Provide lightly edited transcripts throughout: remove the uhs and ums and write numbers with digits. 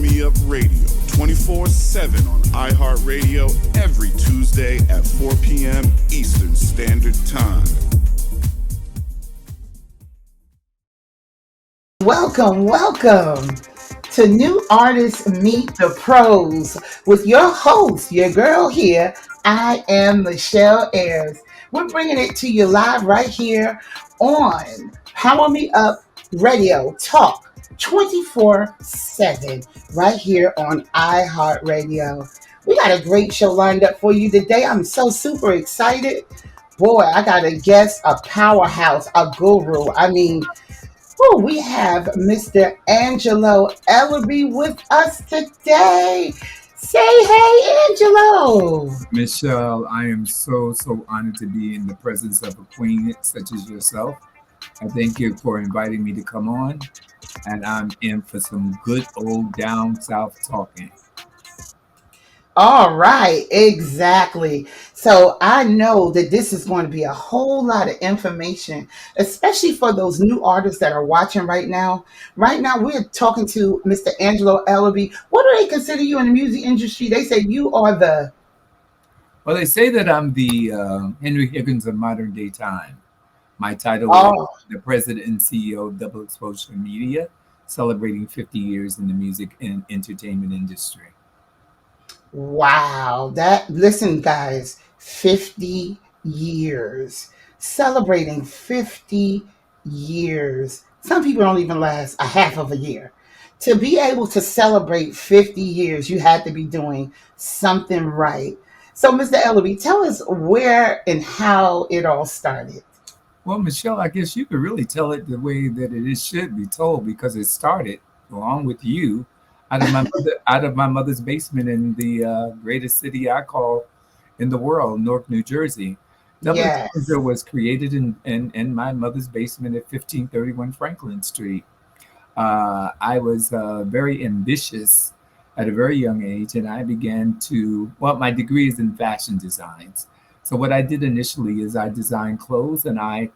Me Up Radio 24/7 on iHeartRadio every Tuesday at 4 p.m. Eastern Standard Time. Welcome to New Artists Meet the Pros with your host, your girl here. I am Michelle Ayers. We're bringing it to you live right here on Power Me Up Radio Talk 24/7 right here on iHeartRadio. We got a great show lined up for you today. I'm so super excited. Boy, I got a guest, a powerhouse, a guru. We have Mr. Angelo Ellerbee with us today. Say hey, Angelo. Michelle, I am so honored to be in the presence of a queen such as yourself. I thank you for inviting me to come on, and I'm in for some good old down south talking. All right, exactly. So I know that this is going to be a whole lot of information, especially for those new artists that are watching right now. Right now, we're talking to Mr. Angelo Ellerbee. What do they consider you in the music industry? They say you are the... Well, they say that I'm the Henry Higgins of modern day time. My title is the president and CEO of Doublexxposure Media, celebrating 50 years in the music and entertainment industry. Wow, listen, guys, 50 years, celebrating 50 years. Some people don't even last a half of a year. To be able to celebrate 50 years, you had to be doing something right. So, Mr. Ellerbee, tell us where and how it all started. Well, Michelle, I guess you could really tell it the way that it should be told, because it started along with you out of my mother's basement in the greatest city I call in the world, Newark, New Jersey. Doublexxposure was created in my mother's basement at 1531 Franklin Street. I was very ambitious at a very young age, and I began my degree is in fashion designs. So what I did initially is I designed clothes, and I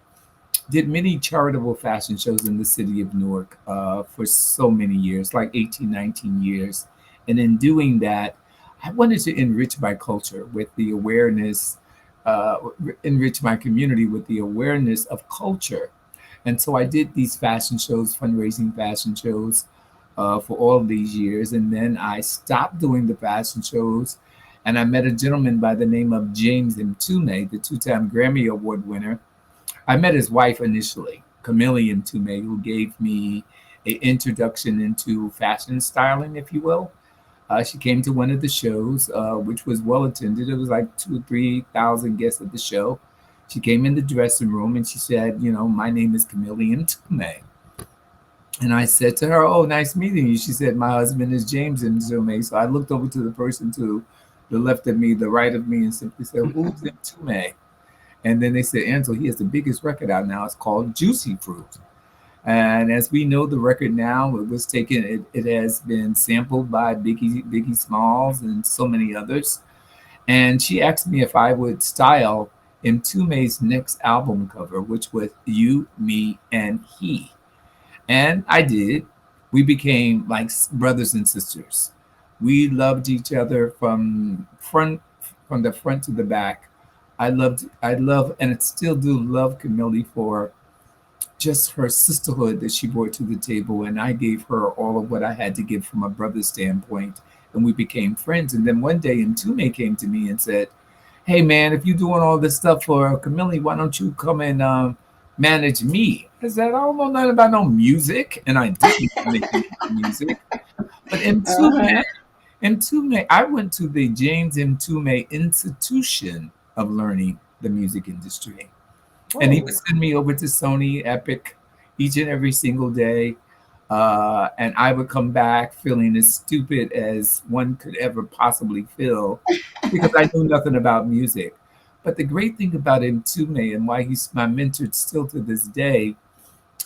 did many charitable fashion shows in the city of Newark for so many years, like 18, 19 years. And in doing that, I wanted to enrich my culture with the awareness, enrich my community with the awareness of culture. And so I did these fashion shows, fundraising fashion shows for all of these years. And then I stopped doing the fashion shows, and I met a gentleman by the name of James Mtume, the two-time Grammy Award winner. I met his wife initially, Camille Mtume, who gave me an introduction into fashion styling, if you will. She came to one of the shows, which was well attended. It was like 2,000 or 3,000 guests at the show. She came in the dressing room and she said, my name is Camille Mtume. And I said to her, oh, nice meeting you. She said, my husband is James Mtume. So I looked over to the person to the left of me, the right of me, and simply said, who's Mtume? And then they said, Angelo, he has the biggest record out now. It's called Juicy Fruit. And as we know, the record now, it has been sampled by Biggie Smalls and so many others. And she asked me if I would style Mtume's next album cover, which was You, Me, and He. And I did. We became like brothers and sisters. We loved each other from the front to the back. I love, and still do love Camille for just her sisterhood that she brought to the table. And I gave her all of what I had to give from a brother's standpoint. And we became friends. And then one day, Mtume came to me and said, hey, man, if you're doing all this stuff for Camille, why don't you come and manage me? I said, I don't know nothing about no music. And I didn't make music. But Mtume, I went to the James Mtume Institution of Learning the Music Industry. And he would send me over to Sony Epic each and every single day. And I would come back feeling as stupid as one could ever possibly feel because I knew nothing about music. But the great thing about Mtume and why he's my mentor still to this day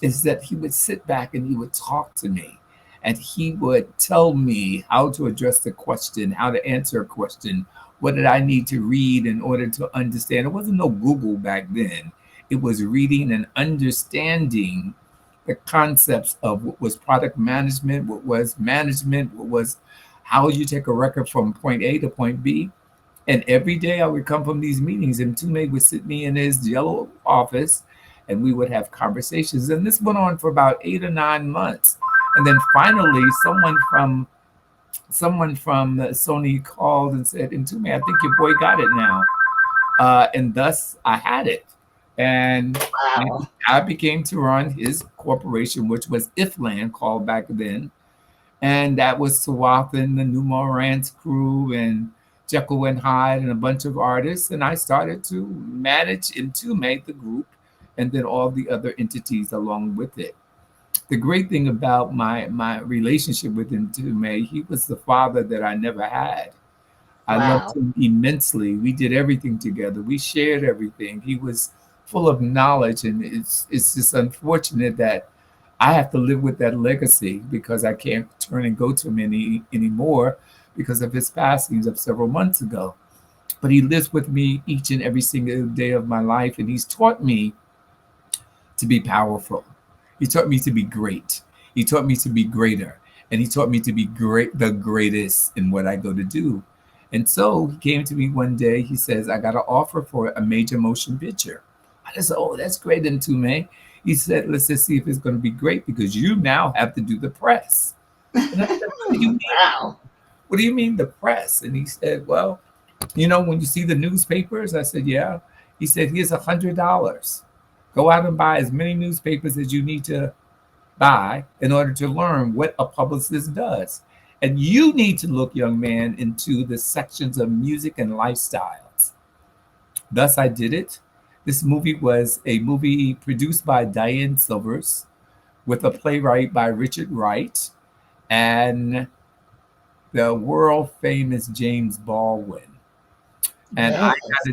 is that he would sit back and he would talk to me. And he would tell me how to address the question, how to answer a question. What did I need to read in order to understand? It wasn't no Google back then. It was reading and understanding the concepts of what was product management, what was how you take a record from point A to point B. And every day I would come from these meetings, and Tume would sit me in his yellow office, and we would have conversations. And this went on for about 8 or 9 months. And then finally, someone from Sony called and said, "And Tume, I think your boy got it now." And thus I had it. And Wow. I became to run his corporation, which was Ifland called back then. And that was Sawathan, the New Morant's crew, and Jekyll and Hyde, and a bunch of artists. And I started to manage and to make the group, and then all the other entities along with it. The great thing about my relationship with Ntume, he was the father that I never had. I loved Wow. him immensely. We did everything together. We shared everything. He was full of knowledge, and it's just unfortunate that I have to live with that legacy because I can't turn and go to him anymore because of his passings of several months ago. But he lives with me each and every single day of my life, and he's taught me to be powerful. He taught me to be great. He taught me to be greater, and he taught me to be great, the greatest in what I go to do. And so he came to me one day. He says, "I got an offer for a major motion picture." I just said, "Oh, that's great, Ntume." He said, "Let's just see if it's going to be great because you now have to do the press." And I said, "What do you mean? Wow. What do you mean the press?" And he said, "Well, when you see the newspapers." I said, "Yeah." He said, "Here's $100. Go out and buy as many newspapers as you need to buy in order to learn what a publicist does. And you need to look, young man, into the sections of music and lifestyles." Thus, I did it. This movie was a movie produced by Diane Silvers with a playwright by Richard Wright and the world famous James Baldwin. And Yes. I got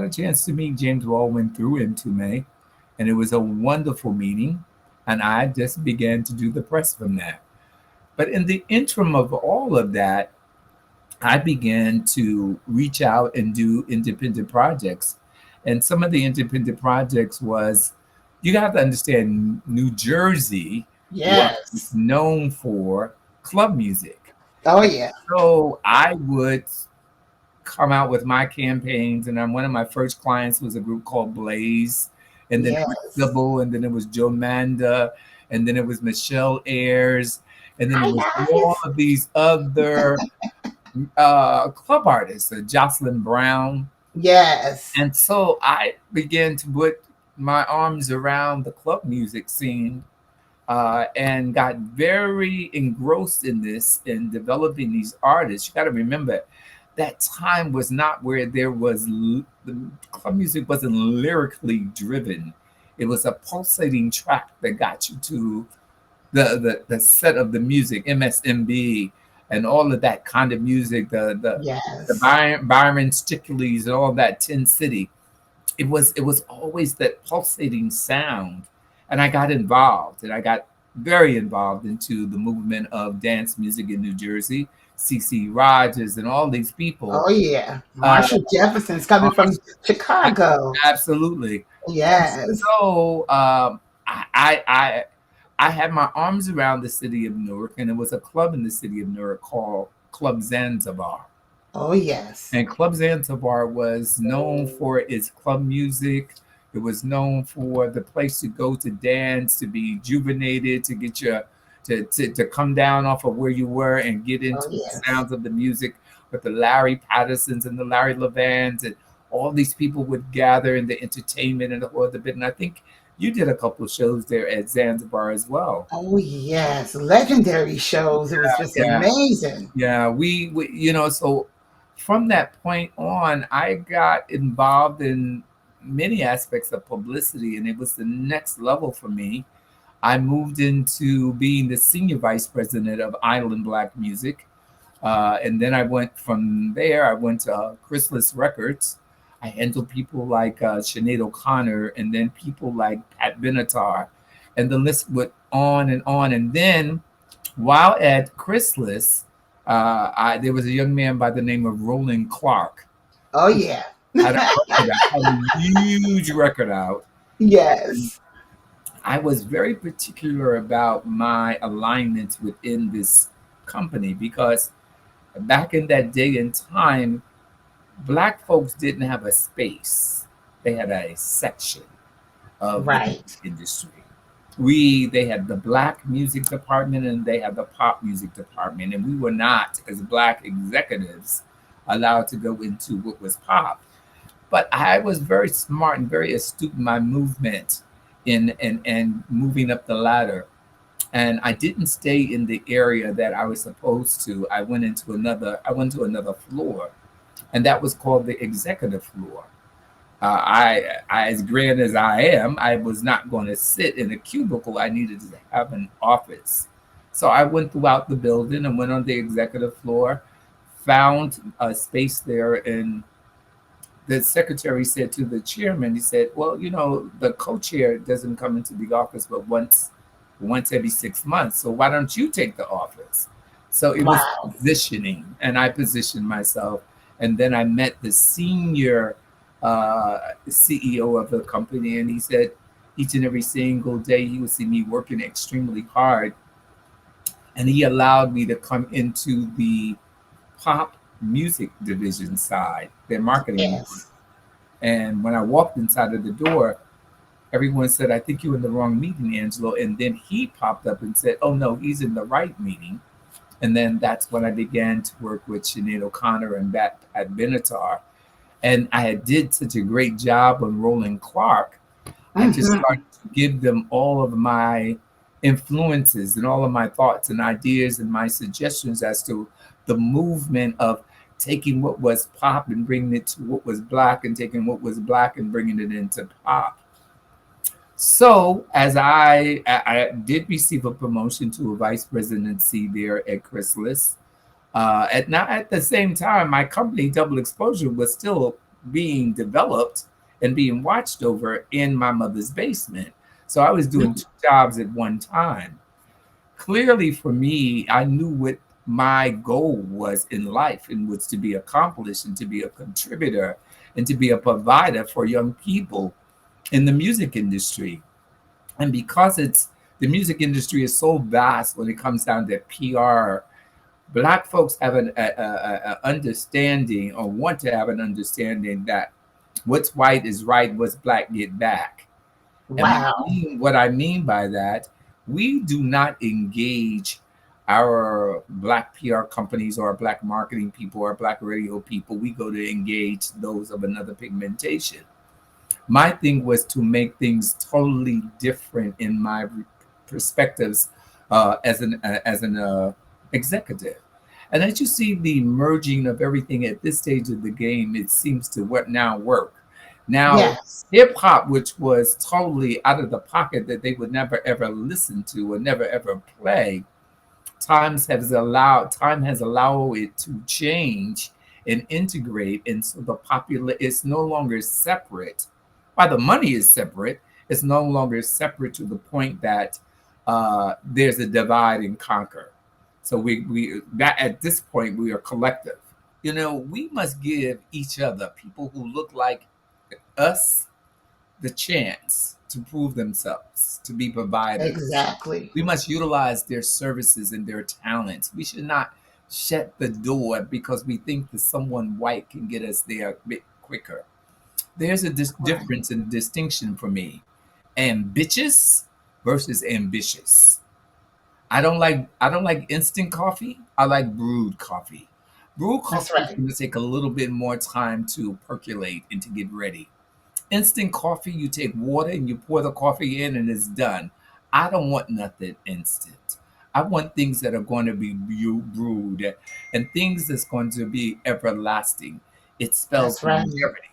a chance to meet James Baldwin through Ntume, and it was a wonderful meeting. And I just began to do the press from that. But in the interim of all of that, I began to reach out and do independent projects. And some of the independent projects was, you have to understand, New Jersey was Yes. known for club music. Oh yeah. So I would come out with my campaigns, and then one of my first clients was a group called Blaze, and then it was Yes. Sybil, and then it was Jomanda, and then it was Michelle Ayers, and then it Hi was all guys. of these other club artists, Jocelyn Brown. Yes. And so I began to put my arms around the club music scene, and got very engrossed in this and developing these artists. You got to remember, that time was not where there was the club music wasn't lyrically driven. It was a pulsating track that got you to the set of the music, MSMB, and all of that kind of music, the Yes. Byron Stickley's and all that Tin City. It was always that pulsating sound, and I got involved, and I got very involved into the movement of dance music in New Jersey. CC Rogers and all these people. Oh yeah. Uh, Marshall Jefferson's coming from Chicago. Absolutely. And Yes. so I had my arms around the city of Newark, and there was a club in the city of Newark called Club Zanzibar. Oh yes. And Club Zanzibar was known for its club music. It was known for the place to go to dance, to be juvenated, to get your to come down off of where you were and get Oh into the yes. sounds of the music with the Larry Pattersons and the Larry Levans, and all these people would gather in the entertainment and the whole other bit. And I think you did a couple of shows there at Zanzibar as well. Oh yes. Legendary shows. It was just Yeah. amazing. Yeah, we so from that point on, I got involved in many aspects of publicity, and it was the next level for me. I moved into being the senior vice president of Island Black Music. And then I went from there, I went to Chrysalis Records. I handled people like Sinead O'Connor, and then people like Pat Benatar. And the list went on and on. And then while at Chrysalis, there was a young man by the name of Roland Clark. Oh yeah. Had a huge record out. Yes. I was very particular about my alignments within this company because back in that day and time, black folks didn't have a space. They had a section of the Right. industry. They had the black music department and they had the pop music department, and we were not, as black executives, allowed to go into what was pop. But I was very smart and very astute in my movement in and moving up the ladder. And I didn't stay in the area that I was supposed to. I went to another floor, and that was called the executive floor. As grand as I am, I was not going to sit in a cubicle. I needed to have an office. So I went throughout the building and went on the executive floor, found a space there, and the secretary said to the chairman, he said, "Well, the co-chair doesn't come into the office but once every 6 months. So why don't you take the office?" So it was Wow. positioning, and I positioned myself, and then I met the senior CEO of the company, and he said each and every single day he would see me working extremely hard, and he allowed me to come into the pop music division side, their marketing. Yes. And when I walked inside of the door, everyone said, "I think you're in the wrong meeting, Angelo." And then he popped up and said, "Oh, no, he's in the right meeting." And then that's when I began to work with Sinead O'Connor and Bat at Benatar. And I had did such a great job on Roland Clark. I just Hmm. started to give them all of my influences and all of my thoughts and ideas and my suggestions as to the movement of taking what was pop and bringing it to what was black and taking what was black and bringing it into pop. So, as I did receive a promotion to a vice presidency there at Chrysalis. At the same time, my company Double Exposure was still being developed and being watched over in my mother's basement. So I was doing two jobs at one time. Clearly, for me, I knew what my goal was in life and was to be accomplished and to be a contributor and to be a provider for young people in the music industry. And because it's the music industry is so vast when it comes down to PR, black folks have a understanding or want to have an understanding that what's white is right, what's black get back. And Wow. what I mean by that, we do not engage our black PR companies or black marketing people or black radio people. We go to engage those of another pigmentation. My thing was to make things totally different in my perspectives as an executive. And as you see the merging of everything at this stage of the game, it seems to what now work. Now, Yes. hip hop, which was totally out of the pocket that they would never ever listen to or never ever play, time has allowed it to change and integrate, and so the popular it's no longer separate. While the money is separate, it's no longer separate to the point that there's a divide and conquer. So we that at this point we are collective. We must give each other people who look like us the chance to prove themselves, to be providers. Exactly. We must utilize their services and their talents. We should not shut the door because we think that someone white can get us there a bit quicker. There's a Right. difference and distinction for me. Ambitious versus ambitious. I don't like instant coffee. I like brewed coffee. Brewed That's coffee is right. going to take a little bit more time to percolate and to get ready. Instant coffee, you take water and you pour the coffee in and it's done. I don't want nothing instant. I want things that are going to be brewed and things that's going to be everlasting. It spells That's right. longevity.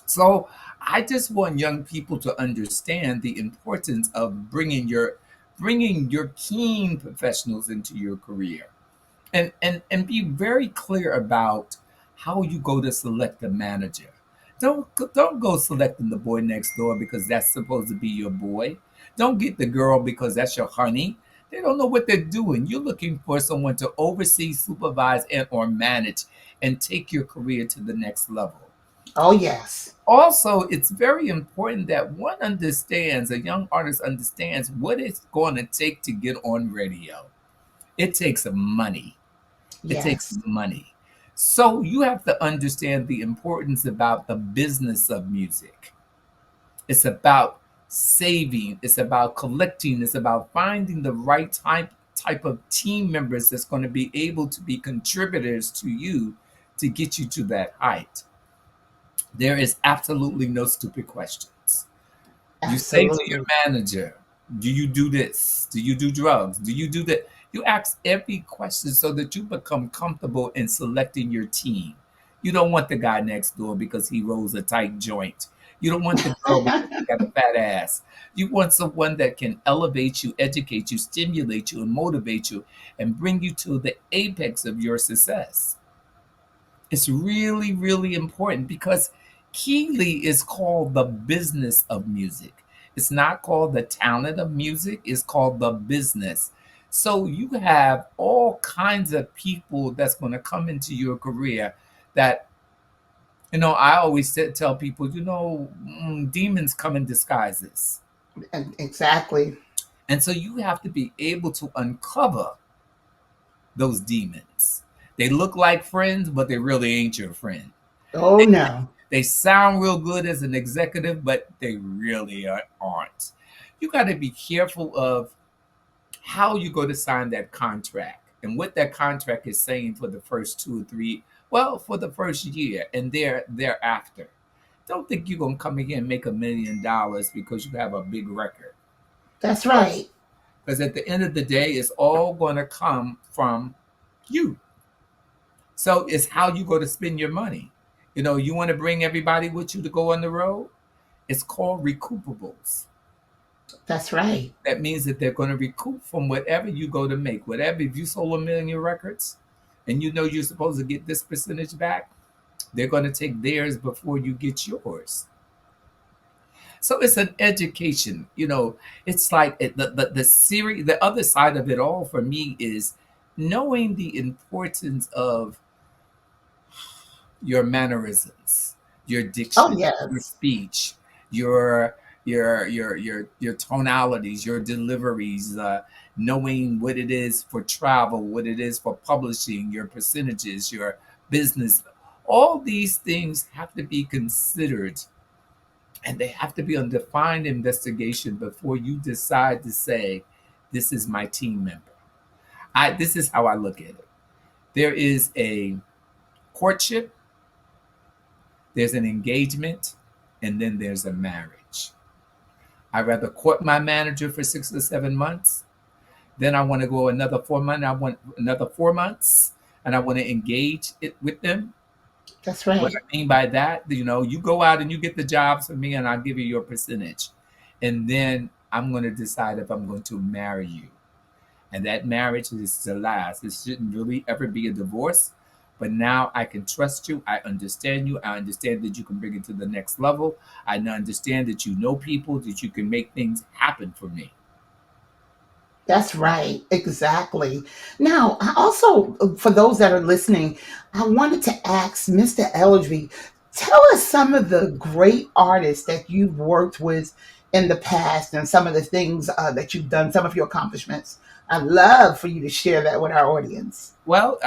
So I just want young people to understand the importance of bringing your keen professionals into your career, and be very clear about how you go to select a manager. Don't go selecting the boy next door because that's supposed to be your boy. Don't get the girl because that's your honey. They don't know what they're doing. You're looking for someone to oversee, supervise, and or manage and take your career to the next level. Oh, yes. Also, it's very important that one understands, a young artist understands what it's going to take to get on radio. It takes money. It takes Yes. money. So you have to understand the importance about the business of music. It's about saving, it's about collecting, it's about finding the right type of team members that's going to be able to be contributors to you to get you to that height. There is absolutely no stupid questions. You say to your Absolutely. manager, do you do this? Do you do drugs? Do you do that? You ask every question so that you become comfortable in selecting your team. You don't want the guy next door because he rolls a tight joint. You don't want the girl because she got a fat ass. You want someone that can elevate you, educate you, stimulate you, and motivate you, and bring you to the apex of your success. It's really, really important because Keeley is called the business of music. It's not called the talent of music, it's called the business. So you have all kinds of people that's going to come into your career that, I always tell people, demons come in disguises. Exactly. And so you have to be able to uncover those demons. They look like friends, but they really ain't your friend. Oh, no. They sound real good as an executive, but they really aren't. You got to be careful of how you go to sign that contract and what that contract is saying for the first 2 or 3, well, for the first year and thereafter. Don't think you're going to come in here and make $1 million because you have a big record. That's right. Because at the end of the day, it's all going to come from you. So it's how you go to spend your money. You want to bring everybody with you to go on the road. It's called recoupables. That's right. That means that they're going to recoup from whatever you go to make. Whatever, if you sold 1 million records and you're supposed to get this percentage back, they're going to take theirs before you get yours. So it's an education. It's like the series, the other side of it all for me is knowing the importance of your mannerisms, your Oh, diction, your yes. speech, your tonalities, your deliveries, knowing what it is for travel, what it is for publishing, your percentages, your business. All these things have to be considered and they have to be on defined investigation before you decide to say, this is my team member. This is how I look at it. There is a courtship, there's an engagement, and then there's a marriage. I'd rather court my manager for 6 or 7 months. Then I want to go another 4 months. I want another 4 months, and I want to engage it with them. That's What right. I mean by that, you go out and you get the jobs for me, and I'll give you your percentage, and then I'm going to decide if I'm going to marry you. And that marriage is to last. It shouldn't really ever be a divorce. But now I can trust you. I understand you. I understand that you can bring it to the next level. I understand that you know people, that you can make things happen for me. That's right. Exactly. Now, I also, for those that are listening, I wanted to ask Mr. Ellerbee, tell us some of the great artists that you've worked with in the past and some of the things that you've done, some of your accomplishments. I'd love for you to share that with our audience. Well,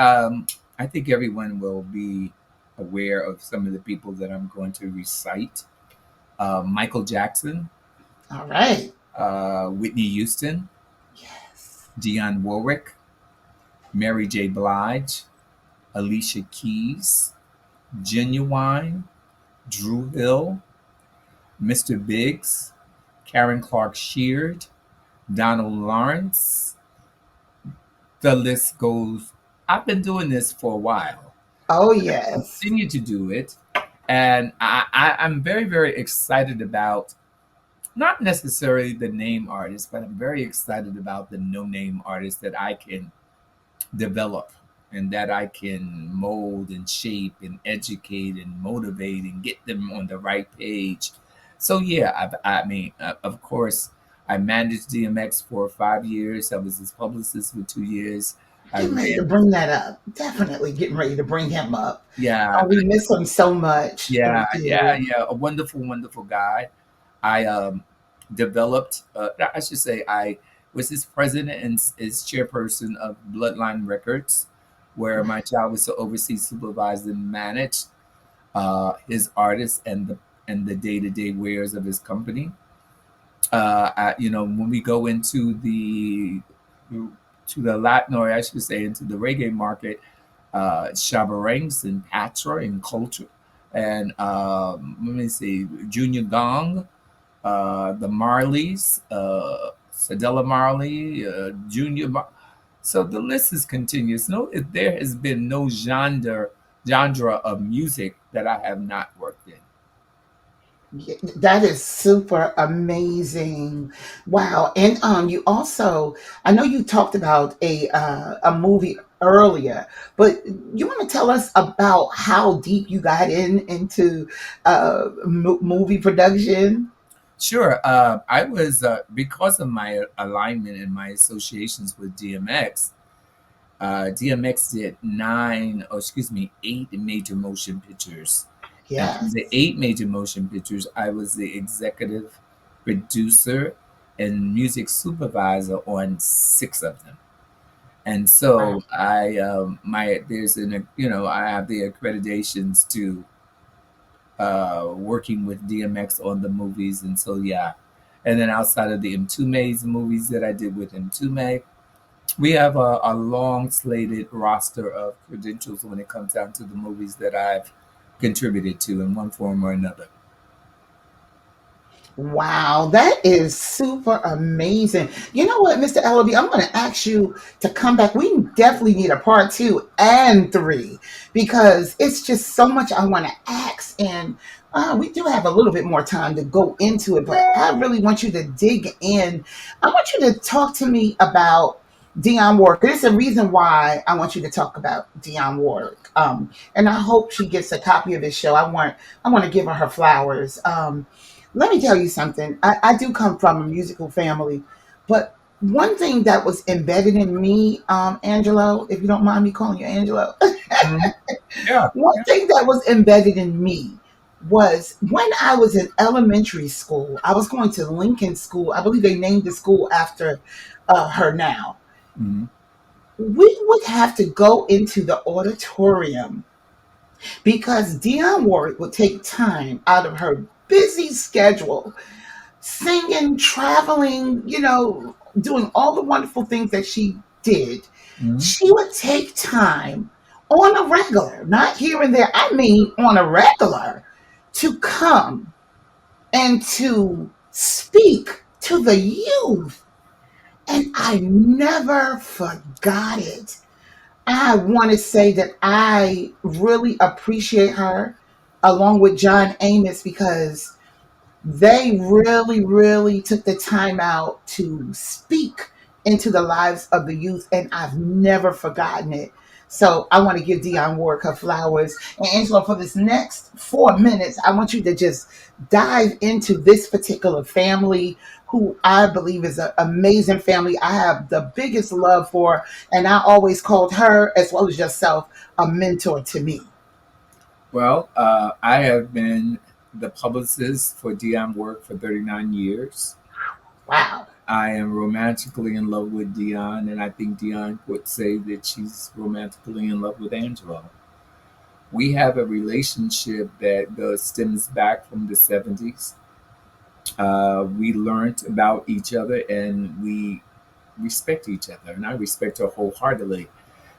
I think everyone will be aware of some of the people that I'm going to recite. Michael Jackson, All right. Whitney Houston, Yes. Dionne Warwick, Mary J. Blige, Alicia Keys, Genuine, Drew Hill, Mr. Biggs, Karen Clark Sheard, Donald Lawrence. The list goes. I've been doing this for a while. Oh, I yes. continue to do it. And I'm very, very excited about not necessarily the name artist, but I'm very excited about the no name artist that I can develop and that I can mold and shape and educate and motivate and get them on the right page. So yeah, of course, I managed DMX for 5 years. I was his publicist for 2 years. I Getting ready really, to bring that up. Definitely getting ready to bring him up. yeah, We miss him so much. yeah, We yeah, do. yeah. A wonderful, wonderful guy. I developed, I should say, I was his president and his chairperson of Bloodline Records, where my job was to oversee, supervise, and manage his artists and the day to day wares of his company. When we go into the Latin, or I should say, into the reggae market, Shabarangs and Patra and culture, and let me see, Junior Gong, the Marleys, Sadella Marley, so the list is continuous. No, there has been no genre of music that I have not worked in. That is super amazing. Wow. And you also, I know you talked about a movie earlier, but you want to tell us about how deep you got into movie production? Sure. I was because of my alignment and my associations with DMX. DMX did eight major motion pictures. And from Yes. the eight major motion pictures, I was the executive producer and music supervisor on six of them. And Wow. so I, my there's an I have the accreditations to working with DMX on the movies, and so yeah. And then outside of the M2May's movies that I did with M2May, we have a long slated roster of credentials when it comes down to the movies that I've contributed to in one form or another. Wow, that is super amazing. You know what, Mr. Ellerbee, I'm going to ask you to come back. We definitely need a part two and three because it's just so much I want to ask. And we do have a little bit more time to go into it, but I really want you to dig in. I want you to talk to me about Dionne Warwick. There's a reason why I want you to talk about Dionne Warwick. And I hope she gets a copy of this show. I want to give her flowers. Let me tell you something. I do come from a musical family, but one thing that was embedded in me, Angelo, if you don't mind me calling you Angelo, Mhm. Yeah, one yeah. thing that was embedded in me was when I was in elementary school, I was going to Lincoln School. I believe they named the school after her now. Mhm. We would have to go into the auditorium because Dionne Warwick would take time out of her busy schedule singing, traveling, doing all the wonderful things that she did. Mhm. She would take time on a regular, not here and there, I mean on a regular, to come and to speak to the youth. And I never forgot it. I want to say that I really appreciate her along with John Amos because they really, really took the time out to speak into the lives of the youth, and I've never forgotten it. So I want to give Dionne Warwick her flowers. And Angela, for this next 4 minutes, I want you to just dive into this particular family who I believe is an amazing family. I have the biggest love for, and I always called her, as well as yourself, a mentor to me. Well, I have been the publicist for Dionne Work for 39 years. Wow. I am romantically in love with Dionne, and I think Dionne would say that she's romantically in love with Angelo. We have a relationship that stems back from the 70s. We learned about each other and we respect each other, and I respect her wholeheartedly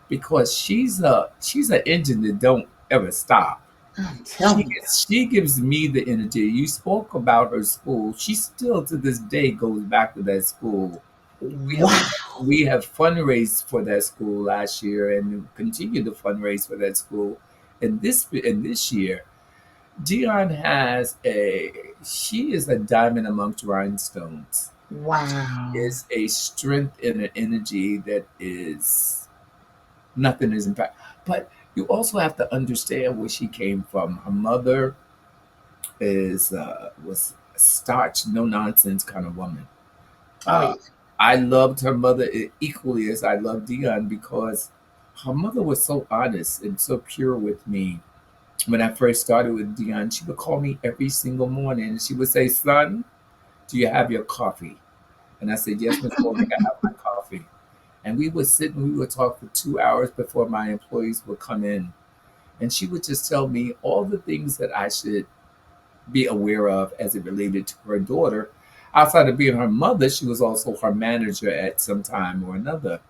because she's an engine that don't ever stop. I'm She telling you. gets, she gives me the energy. You spoke about her school. She still to this day goes back to that school. We have Wow. we have fundraised for that school last year and continue to fundraise for that school. And this year, Dion has a she is a diamond amongst rhinestones. Wow. Is a strength and an energy that is nothing is in fact. But you also have to understand where she came from. Her mother is was a starch, no nonsense kind of woman. Oh, Uh, yeah. I loved her mother equally as I loved Dionne because her mother was so honest and so pure with me. When I first started with Dionne, she would call me every single morning and she would say, "Son, do you have your coffee?" And I said, "Yes, Miss Warwick, I have my coffee." And we would sit and we would talk for 2 hours before my employees would come in. And she would just tell me all the things that I should be aware of as it related to her daughter. Outside of being her mother, she was also her manager at some time or another.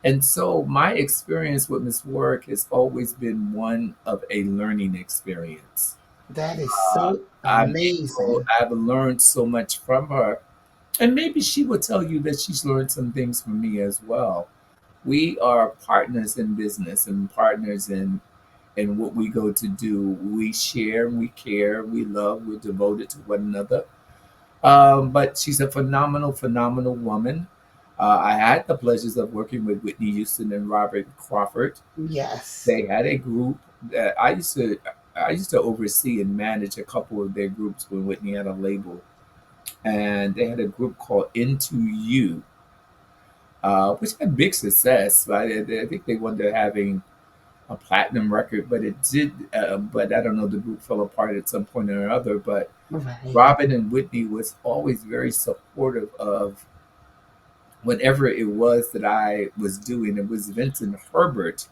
And so my experience with Miss Warwick has always been one of a learning experience. That is so I'm able, amazing. I've learned so much from her. And maybe she will tell you that she's learned some things from me as well. We are partners in business and partners in what we go to do. We share, we care, we love, we're devoted to one another. But she's a phenomenal, phenomenal woman. I had the pleasures of working with Whitney Houston and Robert Crawford. Yes. They had a group that I used to oversee and manage a couple of their groups when Whitney had a label, and they had a group called Into You, which had big success. I think they wound up having a platinum record, but it did. But I don't know. The group fell apart at some point or other. But Right. Robin and Whitney was always very supportive of whatever it was that I was doing. It was Vincent Herbert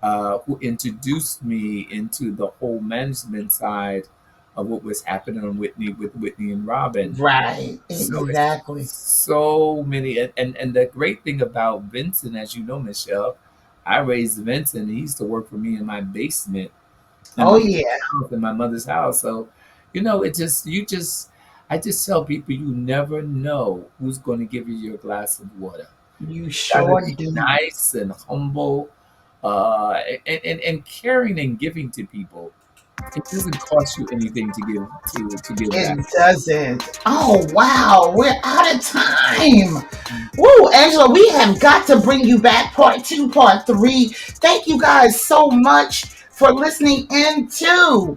who introduced me into the whole management side of what was happening on Whitney with Whitney and Robin. Right. So it's Exactly. so many, and the great thing about Vincent, as you know, Michelle, I raised Vincent. He used to work for me in my basement in Oh my yeah. house, in my mother's house. So, it just I just tell people you never know who's going to give you your glass of water. You Gotta sure be do. nice and humble, and caring and giving to people. It doesn't cost you anything to give back. It doesn't. Oh wow, we're out of time. Woo, Angela, we have got to bring you back part two, part three. Thank you guys so much for listening into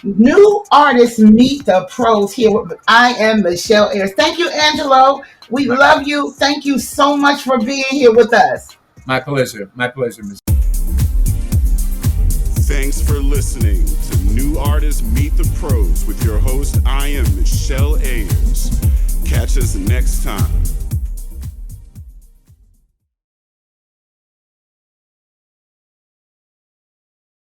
New Artists Meet the Pros here with I am Michelle Ayers. Thank you, Angelo. We My, love you. Thank you so much for being here with us. my pleasure. My pleasure, Miss. Thanks for listening to New Artists Meet the Pros with your host, I am Michelle Ayers. Catch us next time.